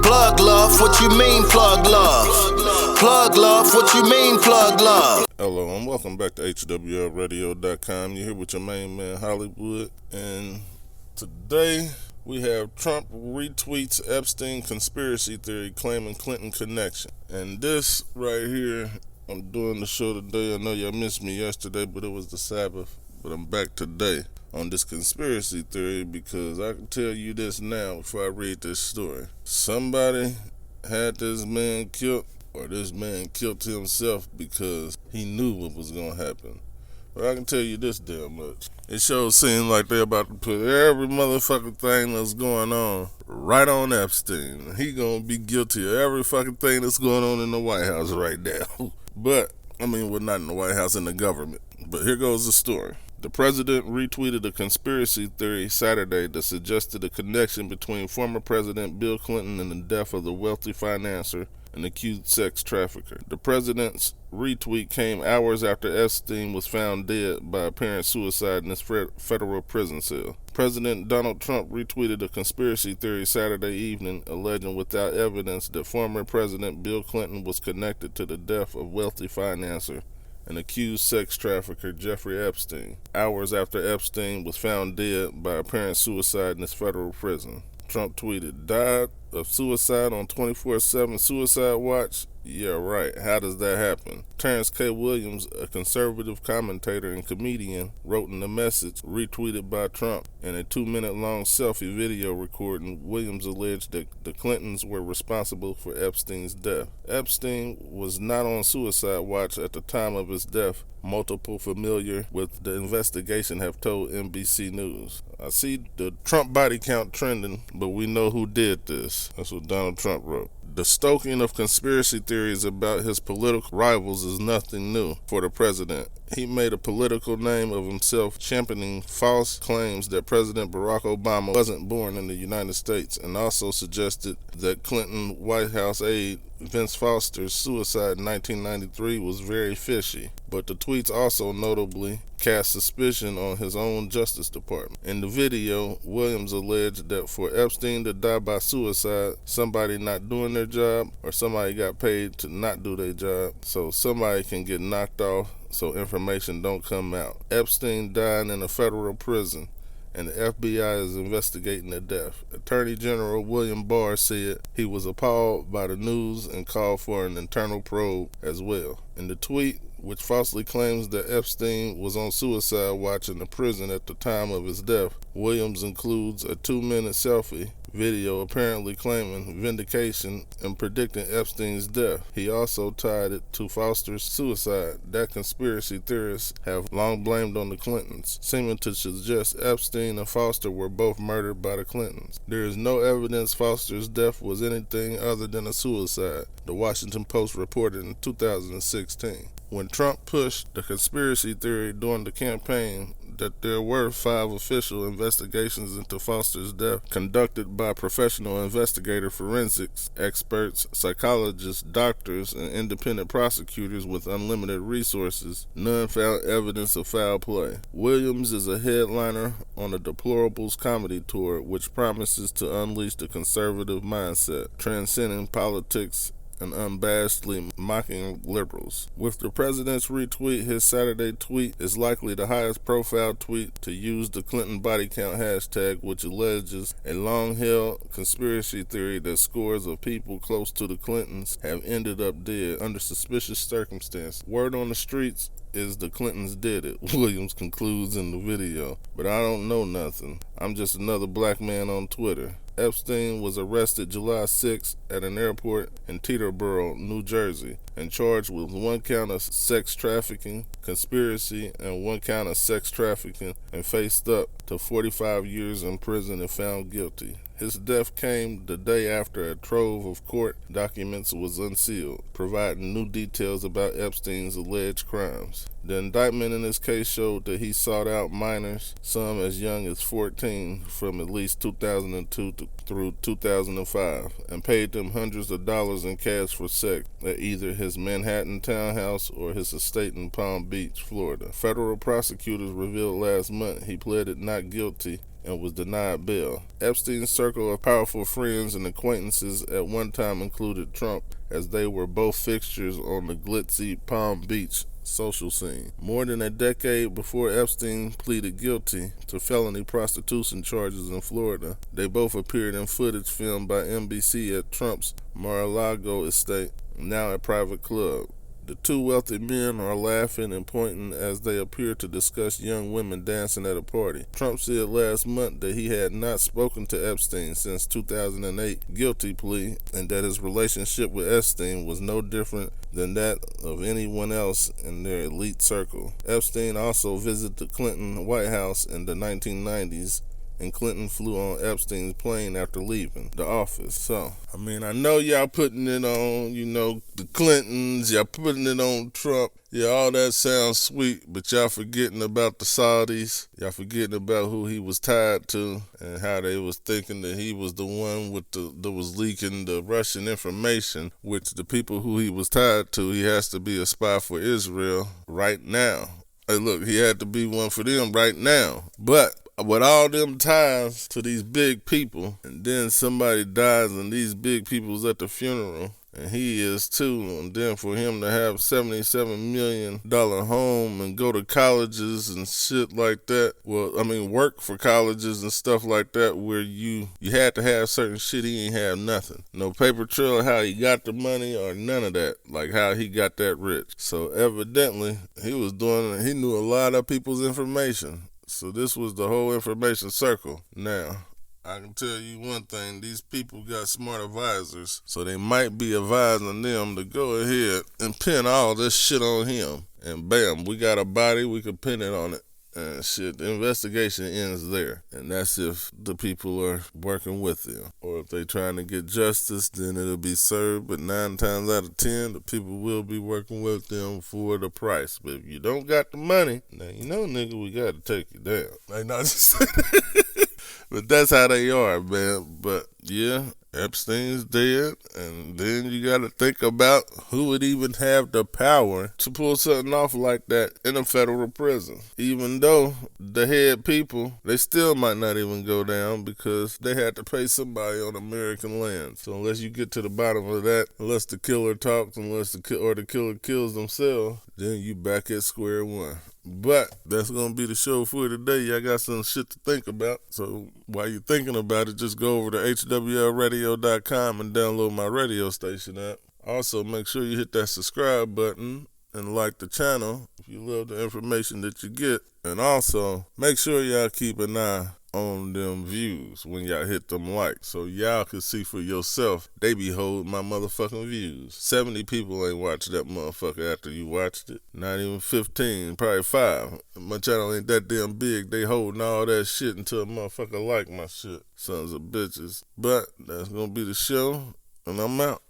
Plug love, what you mean plug love? Plug love, what you mean plug love? Hello and welcome back to HWLRADIO.COM. You're here with your main man Hollywood, and today we have Trump retweets Epstein conspiracy theory claiming Clinton connection. And this right here, I'm doing the show today. I know y'all missed me yesterday, but it was the Sabbath. But I'm back today on this conspiracy theory because I can tell you this now before I read this story. Somebody had this man killed, or this man killed himself because he knew what was going to happen. But I can tell you this damn much. It sure seems like they're about to put every motherfucking thing that's going on right on Epstein. He gonna be guilty of every fucking thing that's going on in the White House right now. But, well, not in the White House, in the government. But here goes the story. The president retweeted a conspiracy theory Saturday that suggested a connection between former President Bill Clinton and the death of the wealthy financier and accused sex trafficker. The president's retweet came hours after Epstein was found dead by apparent suicide in his federal prison cell. President Donald Trump retweeted a conspiracy theory Saturday evening alleging without evidence that former President Bill Clinton was connected to the death of wealthy financier and accused sex trafficker Jeffrey Epstein, hours after Epstein was found dead by apparent suicide in his federal prison. Trump tweeted, "Died of suicide on 24/7 suicide watch? Yeah, right. How does that happen?" Terrence K. Williams, a conservative commentator and comedian, wrote in the message retweeted by Trump. In a 2-minute-long selfie video recording, Williams alleged that the Clintons were responsible for Epstein's death. Epstein was not on suicide watch at the time of his death, multiple familiar with the investigation have told NBC News. I see the Trump body count trending, but we know who did this. That's what Donald Trump wrote. The stoking of conspiracy theories about his political rivals is nothing new for the president. He made a political name of himself championing false claims that President Barack Obama wasn't born in the United States, and also suggested that Clinton White House aide Vince Foster's suicide in 1993 was very fishy. But the tweets also notably cast suspicion on his own Justice Department. In the video, Williams alleged that for Epstein to die by suicide, somebody not doing their job, or somebody got paid to not do their job, so somebody can get knocked off so information don't come out. Epstein died in a federal prison, and the FBI is investigating the death. Attorney General William Barr said he was appalled by the news and called for an internal probe as well. In the tweet, which falsely claims that Epstein was on suicide watch in the prison at the time of his death, Williams includes a 2-minute selfie video apparently claiming vindication and predicting Epstein's death. He also tied it to Foster's suicide that conspiracy theorists have long blamed on the Clintons, seeming to suggest Epstein and Foster were both murdered by the Clintons. There is no evidence Foster's death was anything other than a suicide, the Washington Post reported in 2016. When Trump pushed the conspiracy theory during the campaign that there were 5 official investigations into Foster's death conducted by professional investigator forensics experts, psychologists, doctors, and independent prosecutors with unlimited resources, none found evidence of foul play. Williams is a headliner on the Deplorables comedy tour, which promises to unleash the conservative mindset, transcending politics and unabashedly mocking liberals. With the president's retweet, his Saturday tweet is likely the highest profile tweet to use the Clinton body count hashtag, which alleges a long-held conspiracy theory that scores of people close to the Clintons have ended up dead under suspicious circumstances. Word on the streets is the Clintons did it, Williams concludes in the video. But I don't know nothing. I'm just another black man on Twitter. Epstein was arrested July 6 at an airport in Teterboro, New Jersey, and charged with 1 count of sex trafficking, conspiracy, and 1 count of sex trafficking, and faced up to 45 years in prison if found guilty. His death came the day after a trove of court documents was unsealed, providing new details about Epstein's alleged crimes. The indictment in this case showed that he sought out minors, some as young as 14, from at least 2002 through 2005, and paid them hundreds of dollars in cash for sex at either his Manhattan townhouse or his estate in Palm Beach, Florida. Federal prosecutors revealed last month he pleaded not guilty and was denied bail. Epstein's circle of powerful friends and acquaintances at one time included Trump, as they were both fixtures on the glitzy Palm Beach social scene. More than a decade before Epstein pleaded guilty to felony prostitution charges in Florida, they both appeared in footage filmed by NBC at Trump's Mar-a-Lago estate, now a private club. The two wealthy men are laughing and pointing as they appear to discuss young women dancing at a party. Trump said last month that he had not spoken to Epstein since 2008 guilty plea, and that his relationship with Epstein was no different than that of anyone else in their elite circle. Epstein also visited the Clinton White House in the 1990s, and Clinton flew on Epstein's plane after leaving the office. So, I know y'all putting it on, the Clintons, y'all putting it on Trump. Yeah, all that sounds sweet, but y'all forgetting about the Saudis. Y'all forgetting about who he was tied to and how they was thinking that he was the one that was leaking the Russian information, which the people who he was tied to, he has to be a spy for Israel right now. Hey, look, he had to be one for them right now. But with all them ties to these big people, and then somebody dies and these big people's at the funeral, and he is too, and then for him to have $77 million home and go to colleges and shit like that, work for colleges and stuff like that, where you had to have certain shit, he ain't have nothing. No paper trail how he got the money or none of that, like how he got that rich. So evidently, he knew a lot of people's information. So this was the whole information circle. Now, I can tell you one thing, these people got smart advisors, so they might be advising them to go ahead and pin all this shit on him. And bam, we got a body, we can pin it on it. And shit, the investigation ends there. And that's if the people are working with them. Or if they trying to get justice, then it'll be served. But 9 times out of 10, the people will be working with them for the price. But if you don't got the money, now nigga, we got to take you down. Like, not just but that's how they are, man. But yeah, Epstein's dead, and then you got to think about who would even have the power to pull something off like that in a federal prison. Even though the head people, they still might not even go down because they had to pay somebody on American land. So unless you get to the bottom of that, unless the killer talks, the killer kills themselves, then you back at square one. But that's going to be the show for today. Y'all got some shit to think about. So while you're thinking about it, just go over to HWLRADIO.com and download my radio station app. Also, make sure you hit that subscribe button and like the channel if you love the information that you get. And also, make sure y'all keep an eye on them views when y'all hit them likes, so y'all can see for yourself. They be holding my motherfucking views. 70 people ain't watched that motherfucker after you watched it. Not even 15, probably 5. My channel ain't that damn big. They holding all that shit until a motherfucker like my shit. Sons of bitches. But that's gonna be the show, and I'm out.